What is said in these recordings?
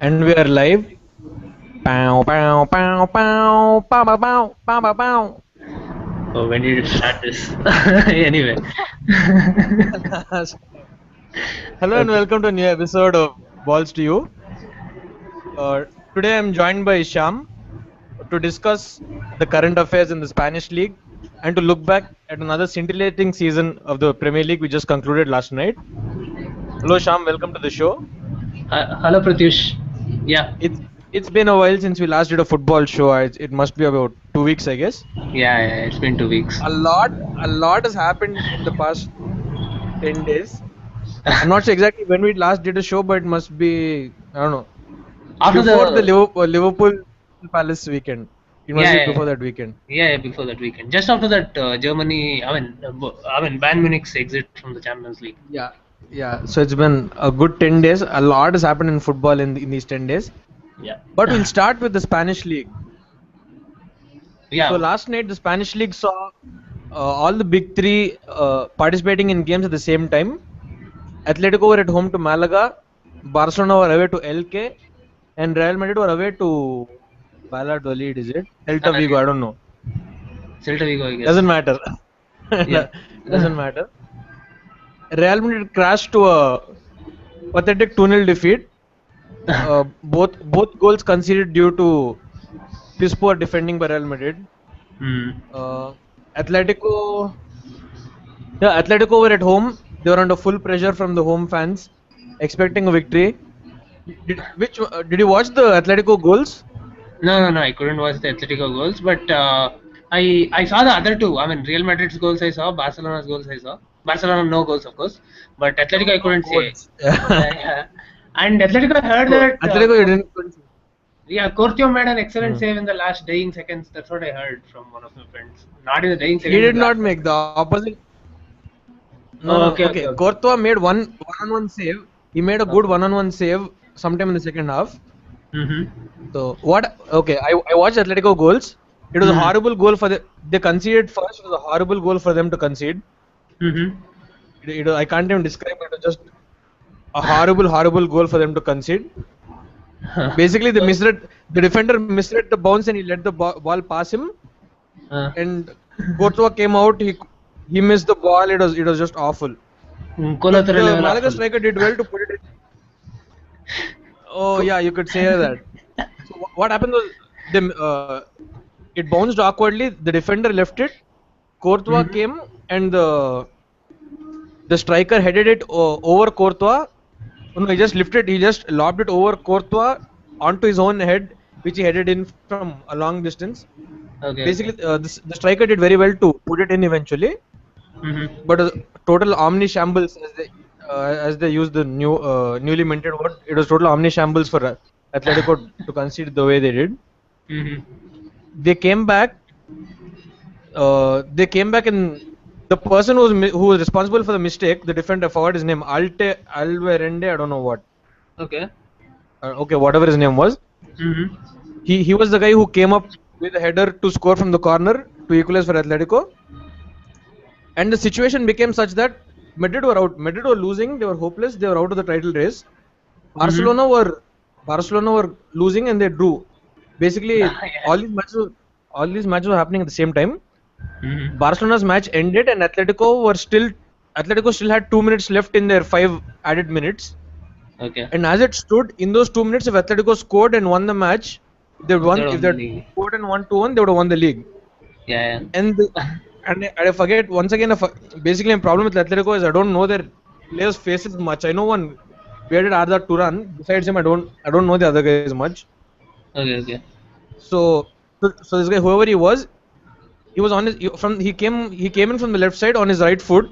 And we are live. Pow, pow, pow, pow, pow, pow, pow, pow, pow, pow. Oh, when did it start this? Anyway. Hello and Okay. welcome to a new episode of Balls to You. Today I'm joined by Sham to discuss the current affairs in the Spanish League and to look back at another scintillating season of the Premier League we just concluded last night. Hello Sham, welcome to the show. Hello, Pratyush. Yeah. It's it's been a while since we last did a football show. It must be about 2 weeks, I guess. Yeah, it's been 2 weeks. A lot, a lot has happened in the past 10 days. I'm not sure exactly when we last did a show, but it must be, I don't know, After before the the. Liverpool Palace weekend. It must Yeah, be yeah, before that weekend. yeah, before that weekend. Just after that, Germany, Bayern Munich's exit from the Champions League. Yeah, yeah. So it's been a good 10 days. A lot has happened in football in these 10 days. Yeah. But we'll start with the Spanish League. So Yeah. last night, the Spanish League saw all the big three participating in games at the same time. Atletico were at home to Malaga, Barcelona were away to Elche, and Real Madrid were away to Valladolid, is it? Celta Vigo, I don't know. Celta Vigo, I guess. Doesn't matter. Yeah. Doesn't matter. Real Madrid crashed to a pathetic 2-0 defeat. Both goals conceded due to piss poor defending by Real Madrid. Hmm. Uh, Atletico, yeah, Atletico were at home. They were under full pressure from the home fans, expecting a victory. Did you watch the Atletico goals? No. I couldn't watch the Atletico goals, but I saw the other two. I mean, Real Madrid's goals I saw, Barcelona's goals I saw. Barcelona no goals, of course, but Atletico I No couldn't say. goals. Yeah. And Atletico, I heard So that Atletico, you didn't. yeah, Courtois made an excellent Hmm. save in the last dying seconds. That's what I heard from one of my friends. Not in the dying He seconds, in did the not last make second. the opposite. No, Oh, no. okay, okay, Okay, okay. Courtois made one-on-one save. He made a good Okay. one-on-one save sometime in the second half. Mm-hmm. So what? Okay, I watched Atletico goals. It was a Mm-hmm. horrible goal for they conceded first. It was a horrible goal for them to concede. Mm-hmm. I can't even describe it. It was just a horrible goal for them to concede. Basically, the defender misread the bounce and he let the ball pass him. uh, And Courtois came out. He missed the ball. It was just awful. collateral The level Malaga awful. striker did well to put it in. Oh yeah, you could say that. So what happened was it bounced awkwardly. The defender left it. Courtois Mm-hmm. came and the striker headed it over Courtois. Oh, no, he just lifted. He just lobbed it over Courtois onto his own head, which he headed in from a long distance. Okay, Basically, okay. the striker did very well to put it in eventually, Mm-hmm. but total omni shambles as they use the newly minted word. It was total omni shambles for Atletico to concede the way they did. Mm-hmm. They came back. And the person who was responsible for the mistake, the defender, I forgot his name, Alte Alverende, I don't know what. Okay. Okay, whatever his name was. Mm-hmm. He was the guy who came up with a header to score from the corner to equalize for Atletico. And the situation became such that Madrid were out. Madrid were losing. They were hopeless. They were out of the title race. Mm-hmm. Barcelona were Barcelona were losing and they drew. Basically, Yeah. all these matches were happening at the same time. Mm-hmm. Barcelona's match ended and Atletico still had 2 minutes left in their 5 added minutes. Okay. And as it stood, in those 2 minutes, if Atletico scored and won the match, they would won. Third If on they the had league. scored and won 2-1, they would have won the league. Yeah, And yeah. I forget once again. Basically, my problem with Atletico is I don't know their players' faces much. I know one bearded Arda Turan. Besides him, I don't know the other guys much. Okay, okay. So this guy, whoever he was on his he came in from the left side on his right foot.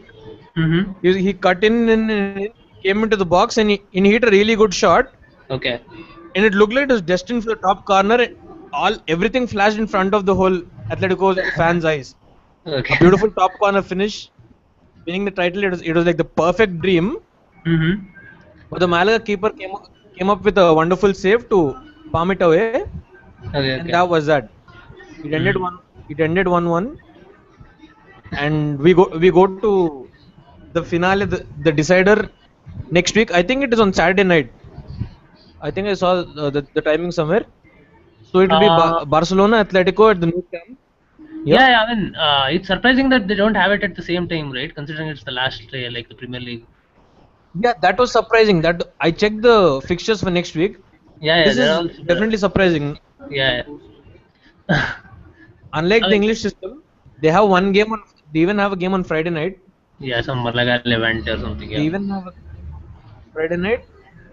Mm-hmm. He cut in and came into the box and he hit a really good shot. Okay. And it looked like it was destined for the top corner. Everything flashed in front of the whole Atletico fans' eyes. A Okay. beautiful top corner finish, winning the title. It was like the perfect dream. Mm-hmm. But the Malaga keeper came up with a wonderful save to palm it away, Okay, and okay. that was that. It ended Mm. one. It ended 1-1, and we go to the finale, the decider next week. I think it is on Saturday night. I think I saw the timing somewhere. So it will be Uh, Barcelona, Atletico at the new camp. Yep. yeah, I mean, it's surprising that they don't have it at the same time, right? Considering it's the last, like the Premier League. Yeah, that was surprising. That I checked the fixtures for next week. Yeah, yeah, This they're is all. definitely surprising. Yeah, yeah. Unlike I the mean, English system, they have one game on. They even have a game on Friday night. yeah, some Malaga Levante or something. They Yeah, even have a Friday night.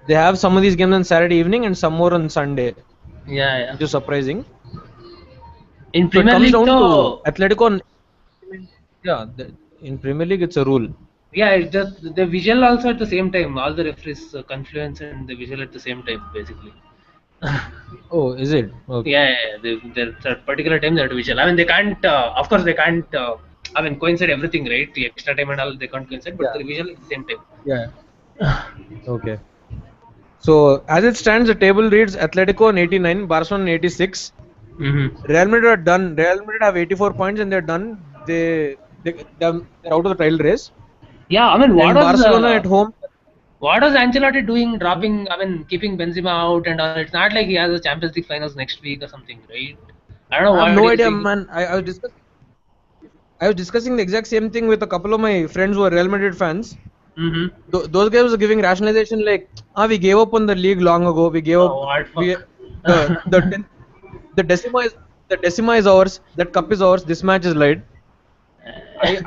They have some of these games on Saturday evening and some more on Sunday, yeah, yeah. which is surprising. In So it Premier comes League, down to though, Atletico. Yeah, in Premier League, it's a rule. yeah, it's just the visual also at the same time. All the referees confluence and the visual at the same time, basically. Oh, is it? Okay. Yeah, yeah, yeah. There's a particular time that visual. I mean, they can't. Of course, they can't. I mean, coincide everything, right? The extra time and all they can't coincide, but Yeah. the visual at the same time. Yeah. Okay. So as it stands, the table reads Atletico on 89, Barcelona on 86. Mm-hmm. Real Madrid are done. Real Madrid have 84 points and they're done. They're out of the title race. Yeah, I mean, And Barcelona at home. what was Ancelotti doing, dropping? I mean, keeping Benzema out and all. It's not like he has a Champions League finals next week or something, right? I don't know I have what no he's idea, thinking. man. I was discussing the exact same thing with a couple of my friends who are Real Madrid fans. Mm-hmm. Those guys were giving rationalization like, we gave up on the league long ago. We gave up. Oh, what We fuck? the decima is ours. That cup is ours. This match is light.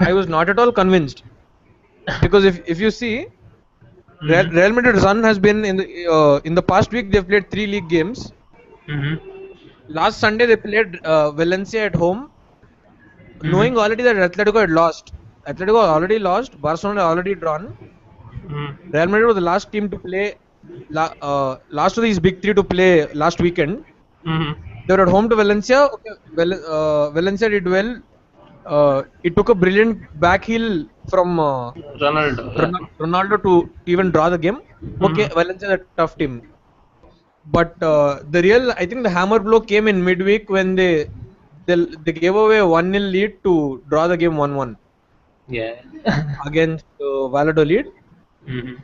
I was not at all convinced because if you see, Mm-hmm. Real Madrid's run has been in the past week they've played 3 league games. Mm-hmm. Last Sunday they played Valencia at home, Mm-hmm. knowing already that Atletico had lost. Atletico already lost. Barcelona had already drawn. Mm-hmm. Real Madrid was the last team to play. Last of these big three to play last weekend. Mm-hmm. They were at home to Valencia. Okay, Valencia did well. It took a brilliant back heel from Ronaldo. Yeah. Ronaldo to even draw the game. Okay, Mm-hmm. Valencia is a tough team. But I think the hammer blow came in midweek when they gave away a 1-0 lead to draw the game 1-1 Yeah. against Valladolid. Mm-hmm.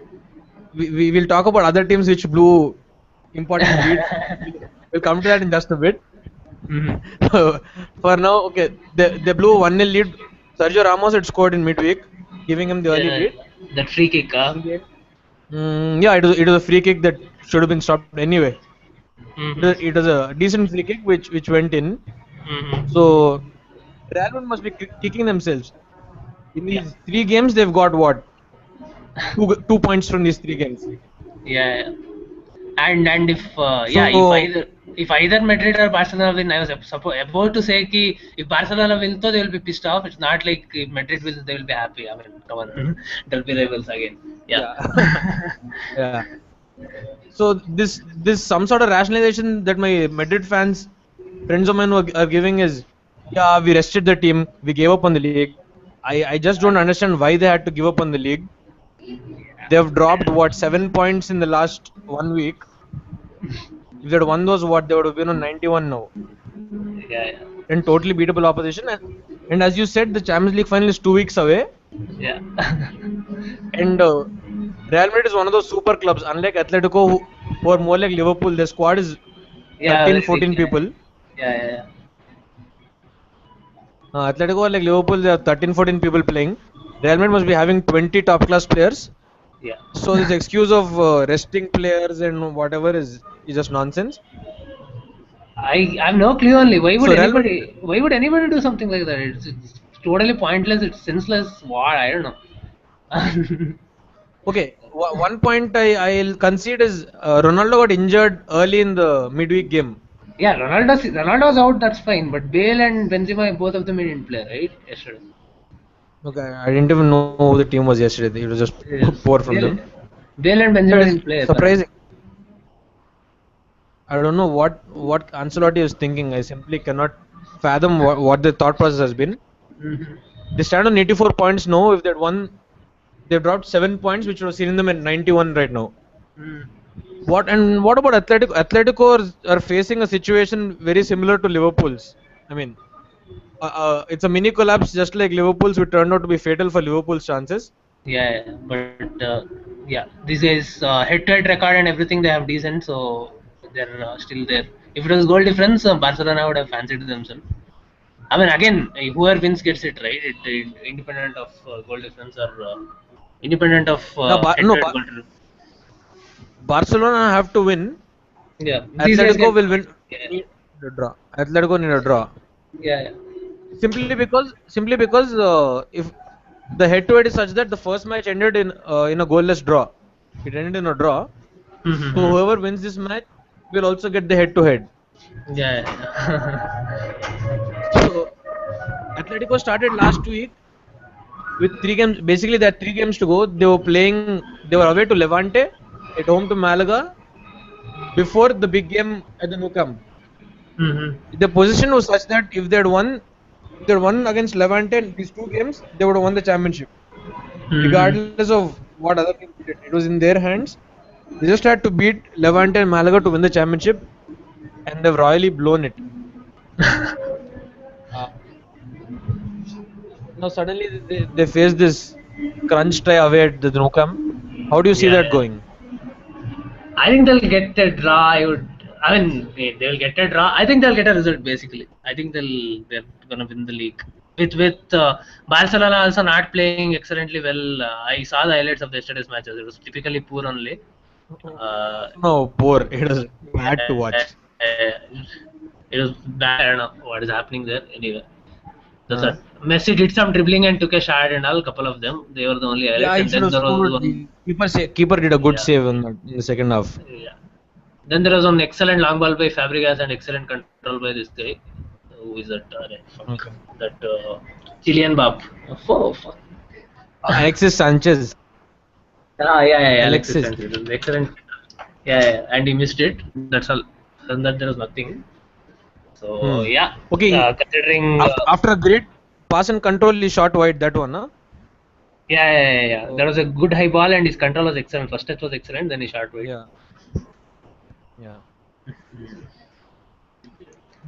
We will talk about other teams which blew important leads. We'll come to that in just a bit. Mm-hmm. For now, okay, they blew a 1-0 lead. Sergio Ramos had scored in midweek, giving him the early Yeah. lead. That free kick, Yeah, it was a free kick that should have been stopped anyway. Mm-hmm. It was a decent free kick which went in. Mm-hmm. So Real Madrid must be kicking themselves. In Yeah. these 3 games, they've got what? 2 points from these 3 games. Yeah. And if yeah, So if either Madrid or Barcelona win, I was about to say ki if Barcelona wins, though they will be pissed off. It's not like if Madrid wins, they will be happy. I mean, come on, they'll be rivals again. Yeah. yeah, yeah. So this some sort of rationalization that my Madrid fans, friends of mine are giving is, yeah, we rested the team, we gave up on the league. I just don't understand why they had to give up on the league. They've dropped what 7 points in the last 1 week. If they'd won those, what they would have been on 91 now, Yeah. and totally beatable opposition. And as you said, the Champions League final is 2 weeks away, Yeah. and Real Madrid is one of those super clubs. Unlike Atletico, who are more like Liverpool, their squad is Yeah. 13, Very big. 14 people. Yeah. Atletico are like Liverpool, there are 13, 14 people playing. Real Madrid must be having 20 top class players. Yeah. So this excuse of resting players and whatever is just nonsense. I have no clue only. So Real Madrid, Why would anybody do something like that? It's totally pointless. It's senseless. What? I don't know. okay, one point I'll concede is Ronaldo got injured early in the midweek game. Yeah, Ronaldo's out. That's fine. But Bale and Benzema, both of them didn't play, right? Yesterday. Okay, I didn't even know who the team was yesterday. It was just Yes. poor from them. Bale and That Benzema is didn't play. surprising. I don't know what Ancelotti is thinking. I simply cannot fathom what the thought process has been. Mm-hmm. They stand on 84 points now. If they'd won, they've dropped 7 points, which was seen them at 91 right now. Mm. What about Atletico? Atletico are facing a situation very similar to Liverpool's. I mean, it's a mini collapse, just like Liverpool's, which turned out to be fatal for Liverpool's chances. But yeah, these guys head-to-head record and everything they have decent, so they're still there. If it was goal difference, Barcelona would have fancied themselves. I mean, again, whoever wins gets it, right? Independent of goal difference or independent of No, head-to-head goal difference. Barcelona have to win. Yeah, these guys Atletico get. will win. Yeah, Need a draw. Atletico need a draw. yeah, Simply because if the head-to-head is such that the first match ended in a goalless draw, it ended in a draw. So Mm-hmm. whoever wins this match will also get the head-to-head. Yeah. So Atletico started last week with 3 games. Basically, they had 3 games to go. They were playing. They were away to Levante, at home to Malaga, before the big game at the Nou Camp. Mm-hmm. The position was such that if they had won against Levante in these 2 games, they would have won the championship, Mm-hmm. regardless of what other teams did. It was in their hands. They just had to beat Levante and Malaga to win the championship, and they've royally blown it. Uh, Now suddenly they face this crunch tie away at the Nou Camp. How do you see that Yeah. going? I think they'll get a draw. I mean, they'll get a draw. I think they'll get a result. Basically, I think they're gonna win the league. With Barcelona also not playing excellently well. I saw the highlights of yesterday's matches. It was typically poor only. Uh, No, poor. It was bad to watch. it was bad. I don't know what is happening there. Anyway, that's Uh, what. Messi did some dribbling and took a shot and all. Couple of them. They were the only highlights. yeah, he And should then have there was scored. one. The keeper did a good Yeah. save in the second half. Yeah. Then there was an excellent long ball by Fabregas and excellent control by this guy. Who is that? Fuck. Okay. That Chilean Bap. Oh, fuck. Alexis Sanchez. Yeah. Alexis Alexis. Sanchez. It was excellent. And he missed it. That's all. Other than that, there was nothing. So, yeah. Okay. Considering. After a great pass and control, he shot wide that one. Huh? Yeah. There was a good high ball and his control was excellent. First touch was excellent, then he shot wide. Yeah. Yeah.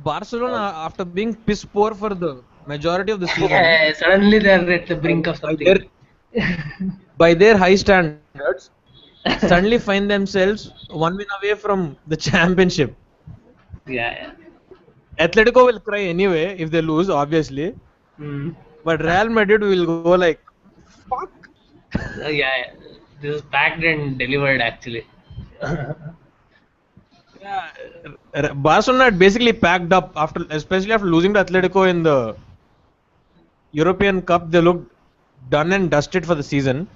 Barcelona, after being piss poor for the majority of the season, Yeah, suddenly they're at the brink of by something. by their high standards, suddenly find themselves 1 win away from the championship. Yeah. Atletico will cry anyway if they lose, obviously. Mm. But Real Madrid will go like, fuck. Yeah. This is packed and delivered actually. Yeah, Barcelona had basically packed up especially after losing to Atletico in the European Cup. They looked done and dusted for the season.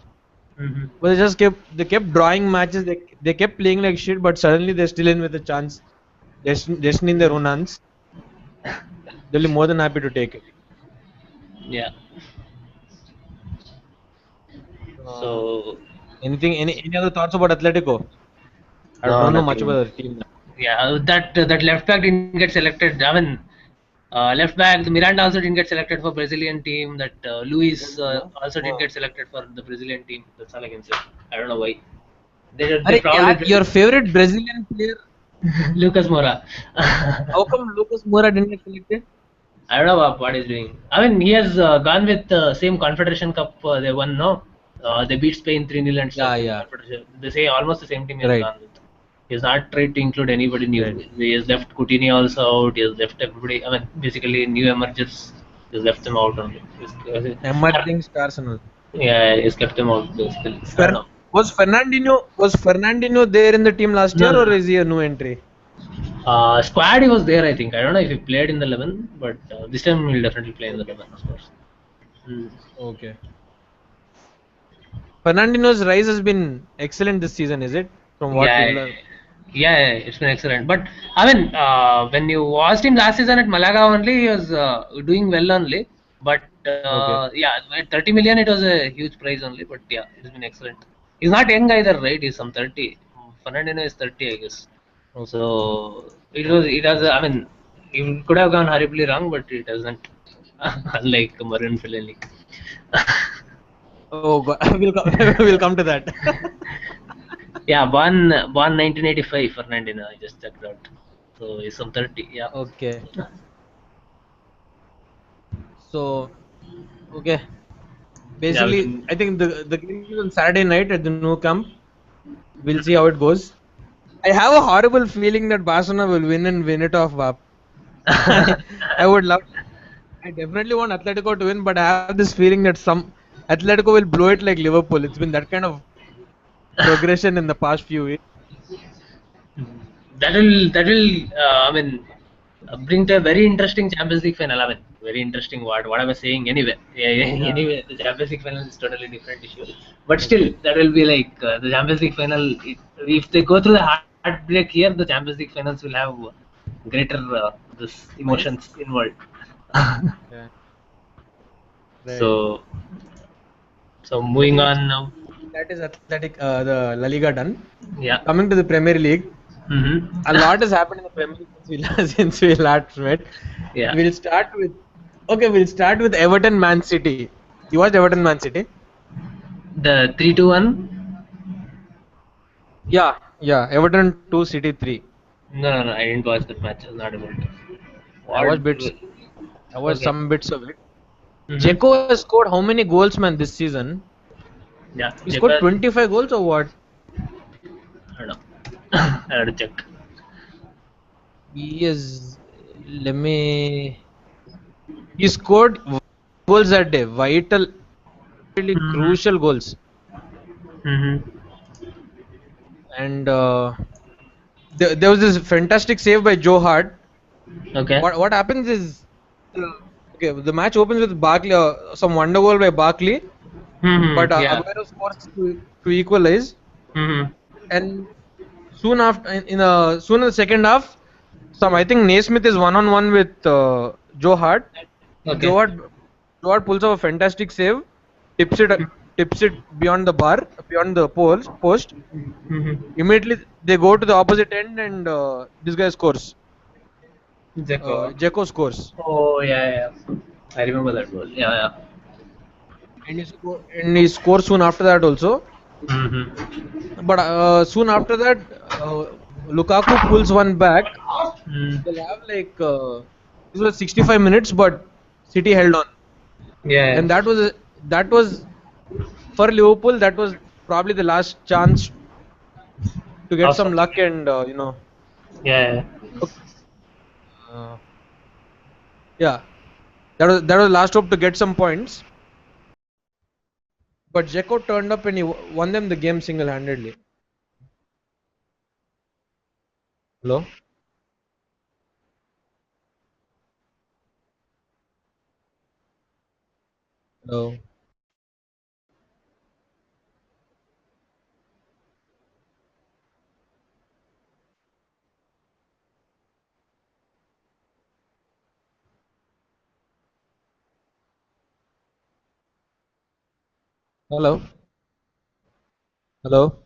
Mhm. But they kept drawing matches. They kept playing like shit. But suddenly they're still in with a chance. Destiny in their own hands. They'll be more than happy to take it. Yeah. So Any other thoughts about Atletico? I no, don't know much nothing. about the team. Yeah, that left back didn't get selected. I mean, left back Miranda also didn't get selected for Brazilian team. That Luis also didn't get selected for the Brazilian team. That's all I can say. I don't know why. They probably Your favorite Brazilian player? Lucas Moura. How come Lucas Moura didn't get selected? I don't know what he's doing. I mean, he has gone with same Confederation Cup they won. No, they beat Spain 3-0 and stuff. Yeah. Confederation. They say almost the same team he has Right. gone with. He has not tried to include anybody new. Right. He has left Coutinho also out. He has left everybody. I mean, basically new emergers. He has left them out only. Emerging stars and all. Yeah, he's kept them out basically. I don't know. Was Fernandinho there in the team last year, No. or is he a new entry? Squad he was there, I think. I don't know if he played in the 11, but this time he'll definitely play in the 11, of course. Okay. Fernandinho's rise has been excellent this season, is it? From what people are... Yeah, it's been excellent. But I mean, when you watched him last season at Malaga only, he was doing well only. But yeah, at 30 million, it was a huge price only. But yeah, it's been excellent. He's not young either, right? He's some 30. Fernandinho is 30, I guess. Okay. So it has. I mean, it could have gone horribly wrong, but it hasn't. Unlike Marin Fellaini. Oh God, we'll come to that. Yeah, born 1985, Fernandinho. I just checked out. So he's some 30. Yeah. Okay. So, okay. Basically, I think the game is on Saturday night at the Nou Camp. We'll see how it goes. I have a horrible feeling that Barcelona will win and win it off, Bap. I would love. I definitely want Atletico to win, but I have this feeling that some Atletico will blow it like Liverpool. It's been that kind of progression in the past few weeks. that will I mean bring to a very interesting Champions League final. I mean, very interesting. What I was saying anyway. Yeah. Anyway, the Champions League final is totally different issue. But still, that will be like the Champions League final. If they go through the heartbreak here, the Champions League finals will have greater this emotions involved. Yeah. So so moving on now. That is Athletic, the La Liga done. Yeah. Coming to the Premier League, a lot has happened in the Premier League since we last met. Yeah. We'll start with Everton Man City. You watched Everton Man City? The 3-2-1. Yeah, Everton 2, City 3. No, I didn't watch that match. I was not able to. I watched bits. I watched Okay. some bits of it. Mhm. Dzeko has scored how many goals, man, this season? Yeah. He scored 25 goals or what? I don't know. I had to check. He is. Let me. He scored goals that day. Vital, really crucial goals. And there was this fantastic save by Joe Hart. Okay. What happens is, okay, the match opens with Barkley, some wonder goal by Barkley, but Yeah. Aguero scores to equalize, and soon after, soon in the second half, I think Naismith is one-on-one with Joe Hart. Okay. Joe Hart pulls off a fantastic save, tips it beyond the bar, beyond the post. Immediately they go to the opposite end, and this guy scores. Dzeko scores. Oh yeah. I remember that goal. Yeah. And he scores soon after that also. But soon after that, Lukaku pulls one back. They'll have like this was 65 minutes, but City held on, Yeah. and that was for Liverpool. That was probably the last chance to get some luck, and Yeah. uh, yeah, that was last hope to get some points. But Dzeko turned up and he won them the game single-handedly. Hello. Hello. Hello. Hello.